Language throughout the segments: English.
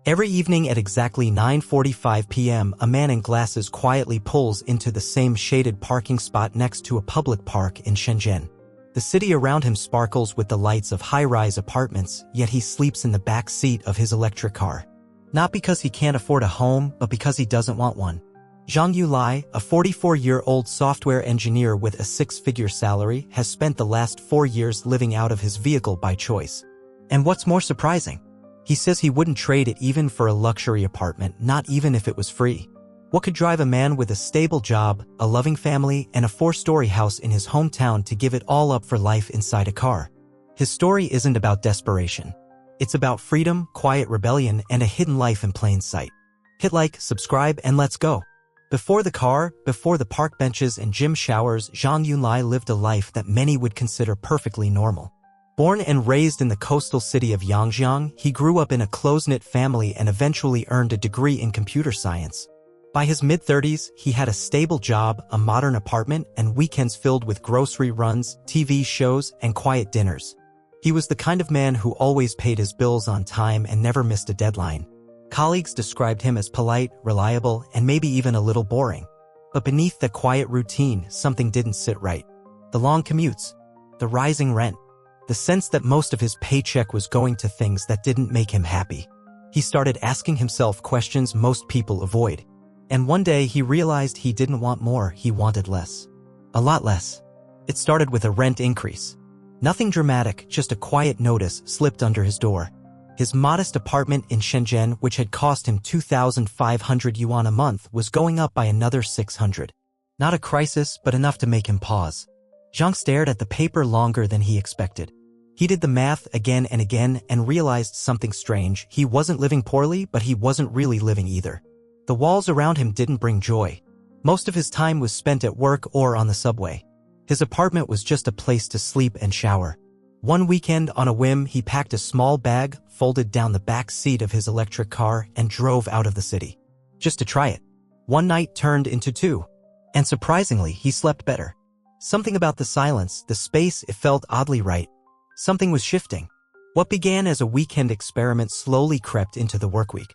Every evening at exactly 9:45 p.m., a man in glasses quietly pulls into the same shaded parking spot next to a public park in Shenzhen. The city around him sparkles with the lights of high-rise apartments, yet he sleeps in the back seat of his electric car. Not because he can't afford a home, but because he doesn't want one. Zhang Yulai, a 44-year-old software engineer with a six-figure salary, has spent the last 4 years living out of his vehicle by choice. And what's more surprising? He says he wouldn't trade it even for a luxury apartment, not even if it was free. What could drive a man with a stable job, a loving family, and a 4-story house in his hometown to give it all up for life inside a car? His story isn't about desperation. It's about freedom, quiet rebellion, and a hidden life in plain sight. Hit like, subscribe, and let's go. Before the car, before the park benches and gym showers, Zhang Yunlai lived a life that many would consider perfectly normal. Born and raised in the coastal city of Yangjiang, he grew up in a close-knit family and eventually earned a degree in computer science. By his mid-30s, he had a stable job, a modern apartment, and weekends filled with grocery runs, TV shows, and quiet dinners. He was the kind of man who always paid his bills on time and never missed a deadline. Colleagues described him as polite, reliable, and maybe even a little boring. But beneath that quiet routine, something didn't sit right. The long commutes, the rising rent, the sense that most of his paycheck was going to things that didn't make him happy. He started asking himself questions most people avoid. And one day he realized he didn't want more, he wanted less. A lot less. It started with a rent increase. Nothing dramatic, just a quiet notice slipped under his door. His modest apartment in Shenzhen, which had cost him 2,500 yuan a month, was going up by another 600. Not a crisis, but enough to make him pause. Zhang stared at the paper longer than he expected. He did the math again and again and realized something strange. He wasn't living poorly, but he wasn't really living either. The walls around him didn't bring joy. Most of his time was spent at work or on the subway. His apartment was just a place to sleep and shower. One weekend, on a whim, he packed a small bag, folded down the back seat of his electric car, and drove out of the city. Just to try it. One night turned into 2. And surprisingly, he slept better. Something about the silence, the space, it felt oddly right. Something was shifting. What began as a weekend experiment slowly crept into the workweek.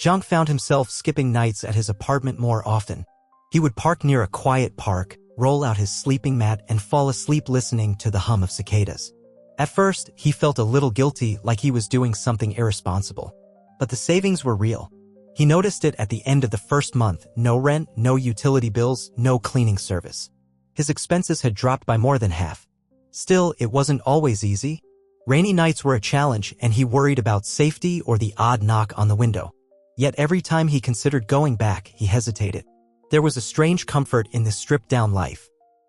Zhang found himself skipping nights at his apartment more often. He would park near a quiet park, roll out his sleeping mat, and fall asleep listening to the hum of cicadas. At first, he felt a little guilty, like he was doing something irresponsible. But the savings were real. He noticed it at the end of the first month: no rent, no utility bills, no cleaning service. His expenses had dropped by more than half. Still, it wasn't always easy. Rainy nights were a challenge, and he worried about safety or the odd knock on the window. Yet every time he considered going back, he hesitated. There was a strange comfort in this stripped-down life.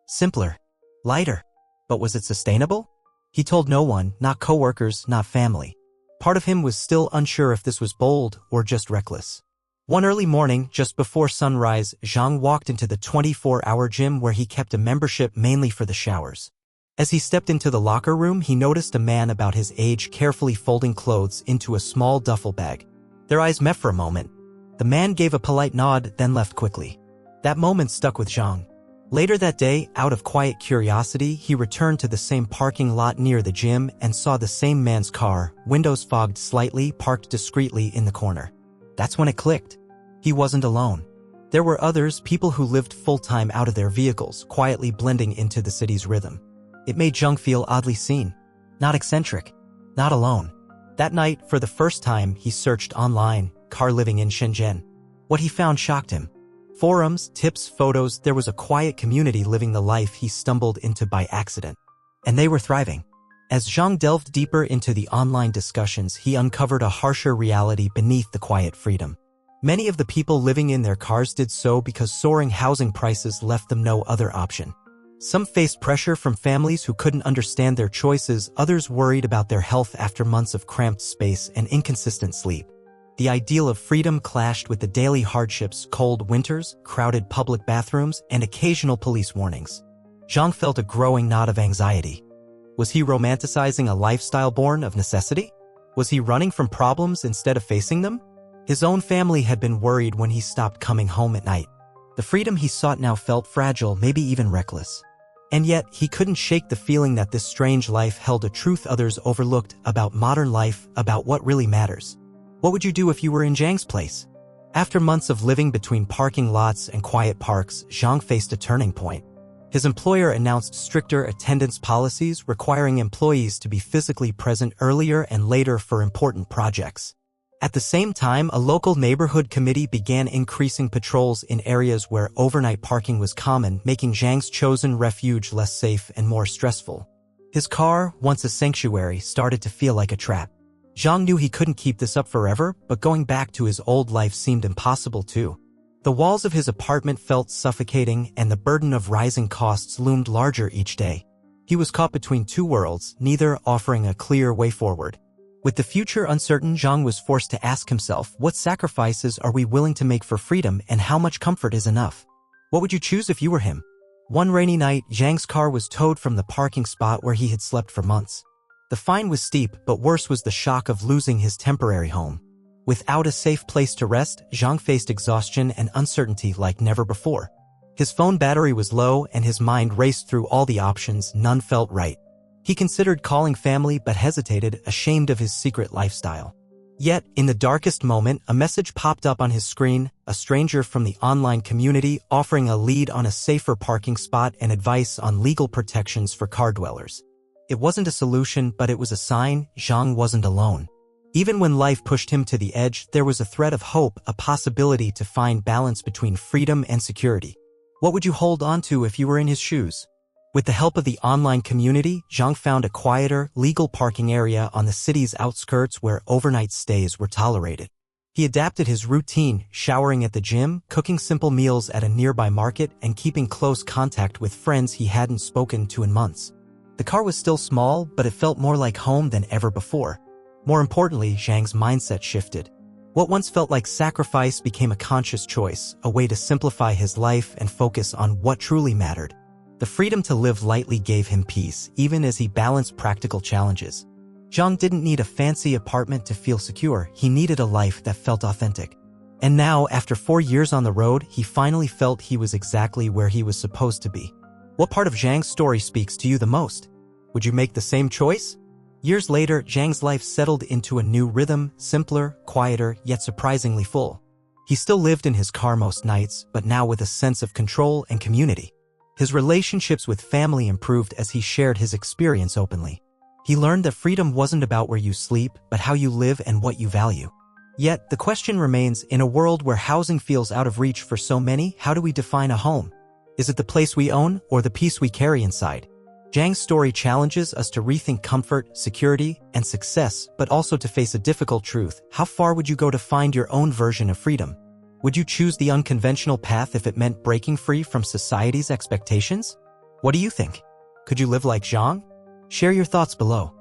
Simpler. Lighter. But was it sustainable? He told no one, not coworkers, not family. Part of him was still unsure if this was bold or just reckless. One early morning, just before sunrise, Zhang walked into the 24-hour gym where he kept a membership mainly for the showers. As he stepped into the locker room, he noticed a man about his age carefully folding clothes into a small duffel bag. Their eyes met for a moment. The man gave a polite nod, then left quickly. That moment stuck with Zhang. Later that day, out of quiet curiosity, he returned to the same parking lot near the gym and saw the same man's car, windows fogged slightly, parked discreetly in the corner. That's when it clicked. He wasn't alone. There were others, people who lived full-time out of their vehicles, quietly blending into the city's rhythm. It made Zhang feel oddly seen. Not eccentric. Not alone. That night, for the first time, he searched online, car living in Shenzhen. What he found shocked him. Forums, tips, photos, there was a quiet community living the life he stumbled into by accident. And they were thriving. As Zhang delved deeper into the online discussions, he uncovered a harsher reality beneath the quiet freedom. Many of the people living in their cars did so because soaring housing prices left them no other option. Some faced pressure from families who couldn't understand their choices, others worried about their health after months of cramped space and inconsistent sleep. The ideal of freedom clashed with the daily hardships: cold winters, crowded public bathrooms, and occasional police warnings. Zhang felt a growing knot of anxiety. Was he romanticizing a lifestyle born of necessity? Was he running from problems instead of facing them? His own family had been worried when he stopped coming home at night. The freedom he sought now felt fragile, maybe even reckless. And yet, he couldn't shake the feeling that this strange life held a truth others overlooked about modern life, about what really matters. What would you do if you were in Zhang's place? After months of living between parking lots and quiet parks, Zhang faced a turning point. His employer announced stricter attendance policies requiring employees to be physically present earlier and later for important projects. At the same time, a local neighborhood committee began increasing patrols in areas where overnight parking was common, making Zhang's chosen refuge less safe and more stressful. His car, once a sanctuary, started to feel like a trap. Zhang knew he couldn't keep this up forever, but going back to his old life seemed impossible too. The walls of his apartment felt suffocating, and the burden of rising costs loomed larger each day. He was caught between two worlds, neither offering a clear way forward. With the future uncertain, Zhang was forced to ask himself, what sacrifices are we willing to make for freedom, and how much comfort is enough? What would you choose if you were him? One rainy night, Zhang's car was towed from the parking spot where he had slept for months. The fine was steep, but worse was the shock of losing his temporary home. Without a safe place to rest, Zhang faced exhaustion and uncertainty like never before. His phone battery was low, and his mind raced through all the options. None felt right. He considered calling family but hesitated, ashamed of his secret lifestyle. Yet, in the darkest moment, a message popped up on his screen, a stranger from the online community offering a lead on a safer parking spot and advice on legal protections for car dwellers. It wasn't a solution, but it was a sign Zhang wasn't alone. Even when life pushed him to the edge, there was a thread of hope, a possibility to find balance between freedom and security. What would you hold on to if you were in his shoes? With the help of the online community, Zhang found a quieter, legal parking area on the city's outskirts where overnight stays were tolerated. He adapted his routine, showering at the gym, cooking simple meals at a nearby market, and keeping close contact with friends he hadn't spoken to in months. The car was still small, but it felt more like home than ever before. More importantly, Zhang's mindset shifted. What once felt like sacrifice became a conscious choice, a way to simplify his life and focus on what truly mattered. The freedom to live lightly gave him peace, even as he balanced practical challenges. Zhang didn't need a fancy apartment to feel secure, he needed a life that felt authentic. And now, after 4 years on the road, he finally felt he was exactly where he was supposed to be. What part of Zhang's story speaks to you the most? Would you make the same choice? Years later, Zhang's life settled into a new rhythm, simpler, quieter, yet surprisingly full. He still lived in his car most nights, but now with a sense of control and community. His relationships with family improved as he shared his experience openly. He learned that freedom wasn't about where you sleep, but how you live and what you value. Yet, the question remains, in a world where housing feels out of reach for so many, how do we define a home? Is it the place we own, or the peace we carry inside? Zhang's story challenges us to rethink comfort, security, and success, but also to face a difficult truth. How far would you go to find your own version of freedom? Would you choose the unconventional path if it meant breaking free from society's expectations? What do you think? Could you live like Zhang? Share your thoughts below.